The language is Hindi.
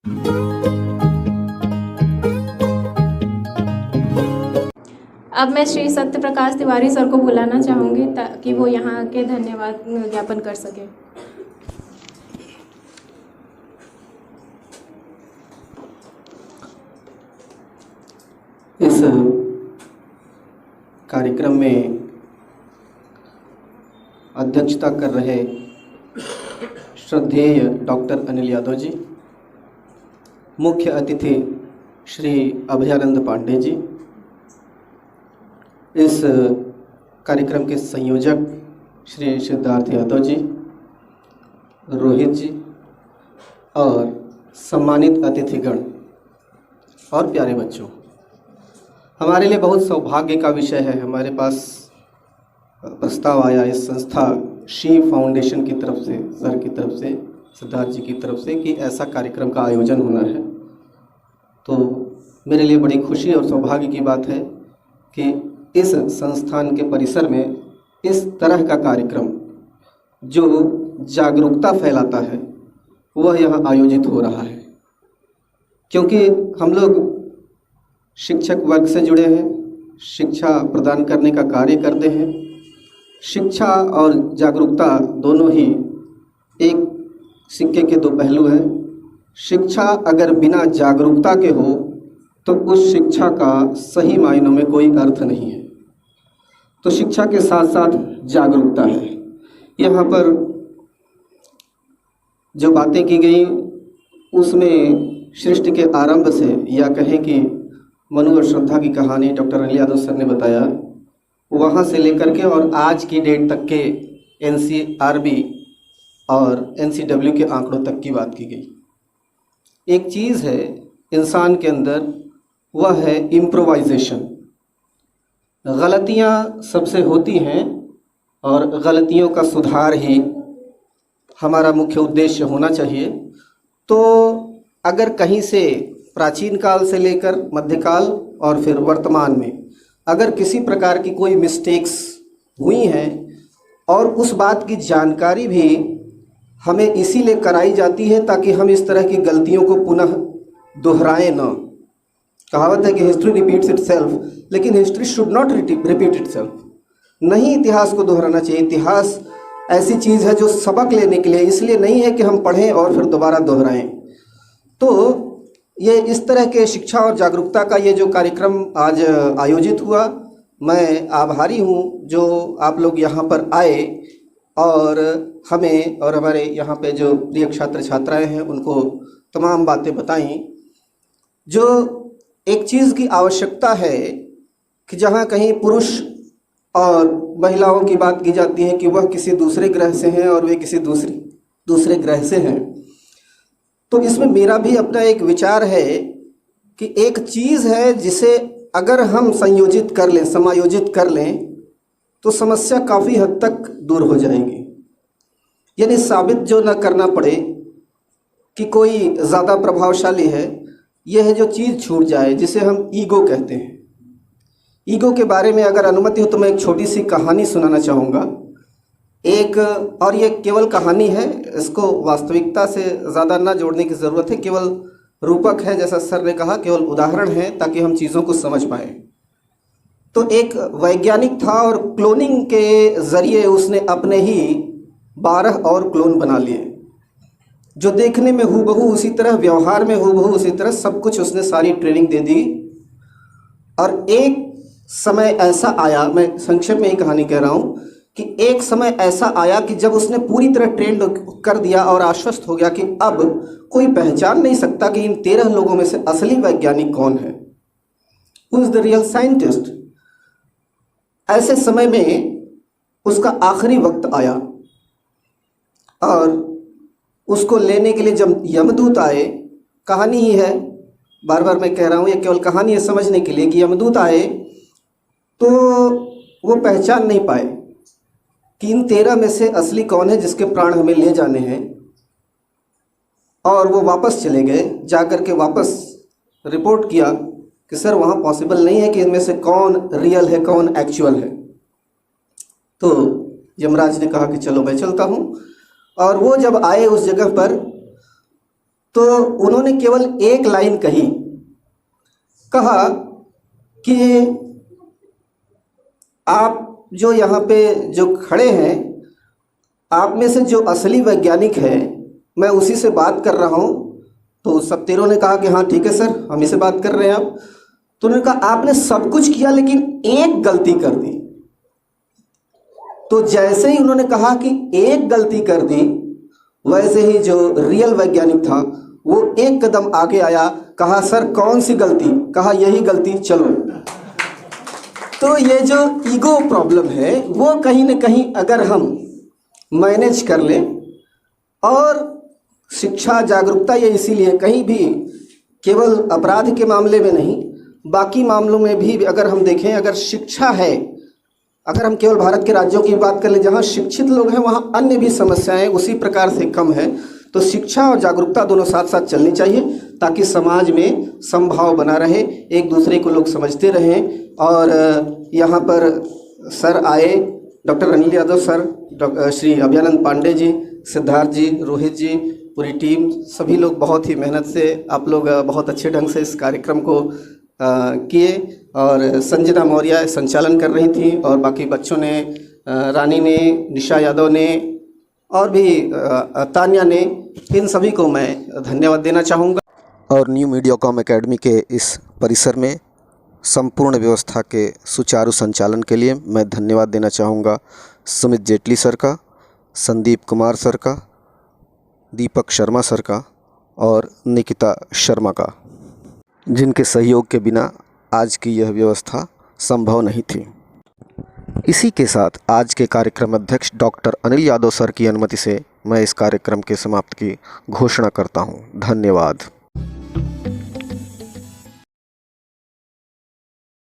अब मैं श्री सत्य प्रकाश तिवारी सर को बुलाना चाहूँगी ताकि वो यहाँ के धन्यवाद ज्ञापन कर सकें। इस कार्यक्रम में अध्यक्षता कर रहे श्रद्धेय डॉक्टर अनिल यादव जी, मुख्य अतिथि श्री अभयानंद पांडे जी, इस कार्यक्रम के संयोजक श्री सिद्धार्थ यादव जी, रोहित जी और सम्मानित अतिथिगण और प्यारे बच्चों, हमारे लिए बहुत सौभाग्य का विषय है। हमारे पास प्रस्ताव आया इस संस्था शिव फाउंडेशन की तरफ से, सर की तरफ से, सिद्धार्थ जी की तरफ से, कि ऐसा कार्यक्रम का आयोजन होना है। तो मेरे लिए बड़ी खुशी और सौभाग्य की बात है कि इस संस्थान के परिसर में इस तरह का कार्यक्रम जो जागरूकता फैलाता है वह यहाँ आयोजित हो रहा है। क्योंकि हम लोग शिक्षक वर्ग से जुड़े हैं, शिक्षा प्रदान करने का कार्य करते हैं। शिक्षा और जागरूकता दोनों ही एक सिक्के के दो पहलू हैं। शिक्षा अगर बिना जागरूकता के हो तो उस शिक्षा का सही मायनों में कोई अर्थ नहीं है। तो शिक्षा के साथ साथ जागरूकता है। यहाँ पर जो बातें की गई उसमें सृष्टि के आरंभ से, या कहें कि मनु और श्रद्धा की कहानी डॉक्टर अनिल यादव सर ने बताया, वहाँ से लेकर के और आज की डेट तक के NCRB और NCW के आंकड़ों तक की बात की गई। एक चीज़ है इंसान के अंदर, वह है इम्प्रोवाइजेशन। गलतियाँ सबसे होती हैं और गलतियों का सुधार ही हमारा मुख्य उद्देश्य होना चाहिए। तो अगर कहीं से प्राचीन काल से लेकर मध्यकाल और फिर वर्तमान में अगर किसी प्रकार की कोई मिस्टेक्स हुई हैं और उस बात की जानकारी भी हमें इसीलिए कराई जाती है ताकि हम इस तरह की गलतियों को पुनः दोहराएं न। कहावत है कि हिस्ट्री रिपीट्स इटसेल्फ, लेकिन history should not repeat itself. नहीं इतिहास को दोहराना चाहिए। इतिहास ऐसी चीज़ है जो सबक लेने के लिए, इसलिए नहीं है कि हम पढ़ें और फिर दोबारा दोहराएं। तो ये इस तरह के शिक्षा और जागरूकता का ये जो कार्यक्रम आज आयोजित हुआ, मैं आभारी हूँ जो आप लोग यहाँ पर आए और हमें और हमारे यहाँ पे जो प्रिय छात्र छात्राएं हैं उनको तमाम बातें बताई। जो एक चीज़ की आवश्यकता है कि जहाँ कहीं पुरुष और महिलाओं की बात की जाती है कि वह किसी दूसरे ग्रह से हैं और वे किसी दूसरे ग्रह से हैं, तो इसमें मेरा भी अपना एक विचार है कि एक चीज़ है जिसे अगर हम संयोजित कर लें, समायोजित कर लें, तो समस्या काफ़ी हद तक दूर हो जाएगी। यानी साबित जो न करना पड़े कि कोई ज़्यादा प्रभावशाली है, यह है जो चीज़ छूट जाए, जिसे हम ईगो कहते हैं। ईगो के बारे में अगर अनुमति हो तो मैं एक छोटी सी कहानी सुनाना चाहूँगा। और ये केवल कहानी है, इसको वास्तविकता से ज़्यादा ना जोड़ने की ज़रूरत है, केवल रूपक है, जैसा सर ने कहा, केवल उदाहरण है ताकि हम चीज़ों को समझ पाएँ। तो एक वैज्ञानिक था और क्लोनिंग के ज़रिए उसने अपने ही 12 और क्लोन बना लिए, जो देखने में हूबहू उसी तरह, व्यवहार में हूबहू उसी तरह, सब कुछ उसने सारी ट्रेनिंग दे दी। और एक समय ऐसा आया, मैं संक्षेप में ही कहानी कह रहा हूँ, कि एक समय ऐसा आया कि जब उसने पूरी तरह ट्रेन कर दिया और आश्वस्त हो गया कि अब कोई पहचान नहीं सकता कि इन 13 लोगों में से असली वैज्ञानिक कौन है, who is the real scientist. ऐसे समय में उसका आखिरी वक्त आया और उसको लेने के लिए जब यमदूत आए, कहानी ही है, बार बार मैं कह रहा हूँ, ये केवल कहानी है समझने के लिए, कि यमदूत आए तो वो पहचान नहीं पाए कि इन 13 में से असली कौन है जिसके प्राण हमें ले जाने हैं। और वो वापस चले गए। जाकर के वापस रिपोर्ट किया कि सर वहाँ पॉसिबल नहीं है कि इनमें से कौन रियल है, कौन एक्चुअल है। तो यमराज ने कहा कि चलो मैं चलता हूँ। और वो जब आए उस जगह पर तो उन्होंने केवल एक लाइन कहा कि आप जो यहाँ पे जो खड़े हैं, आप में से जो असली वैज्ञानिक है, मैं उसी से बात कर रहा हूँ। तो सब तीनों ने कहा कि हाँ ठीक है सर, हम ही से बात कर रहे हैं आप। तो उन्होंने कहा आपने सब कुछ किया लेकिन एक गलती कर दी। तो जैसे ही उन्होंने कहा कि एक गलती कर दी, वैसे ही जो रियल वैज्ञानिक था वो एक कदम आगे आया, कहा सर कौन सी गलती? कहा यही गलती, चलो। तो ये जो ईगो प्रॉब्लम है वो कहीं ना कहीं अगर हम मैनेज कर लें, और शिक्षा जागरूकता ये इसीलिए कहीं भी केवल अपराध के मामले में नहीं, बाकी मामलों में भी अगर हम देखें, अगर शिक्षा है, अगर हम केवल भारत के राज्यों की बात कर लें जहाँ शिक्षित लोग हैं वहाँ अन्य भी समस्याएं उसी प्रकार से कम है। तो शिक्षा और जागरूकता दोनों साथ साथ चलनी चाहिए ताकि समाज में समभाव बना रहे, एक दूसरे को लोग समझते रहें। और यहाँ पर सर आए, डॉक्टर अनिल यादव सर, श्री अभयानंद पांडे जी, सिद्धार्थ जी, रोहित जी, पूरी टीम, सभी लोग बहुत ही मेहनत से, आप लोग बहुत अच्छे ढंग से इस कार्यक्रम को किए। और संजना मौर्य संचालन कर रही थी, और बाकी बच्चों ने, रानी ने, निशा यादव ने, और भी तान्या ने, इन सभी को मैं धन्यवाद देना चाहूँगा। और न्यू मीडियाकॉम एकेडमी के इस परिसर में संपूर्ण व्यवस्था के सुचारू संचालन के लिए मैं धन्यवाद देना चाहूँगा सुमित जेटली सर का, संदीप कुमार सर का, दीपक शर्मा सर का और निकिता शर्मा का, जिनके सहयोग के बिना आज की यह व्यवस्था संभव नहीं थी। इसी के साथ आज के कार्यक्रम अध्यक्ष डॉक्टर अनिल यादव सर की अनुमति से मैं इस कार्यक्रम के समाप्ति की घोषणा करता हूँ। धन्यवाद।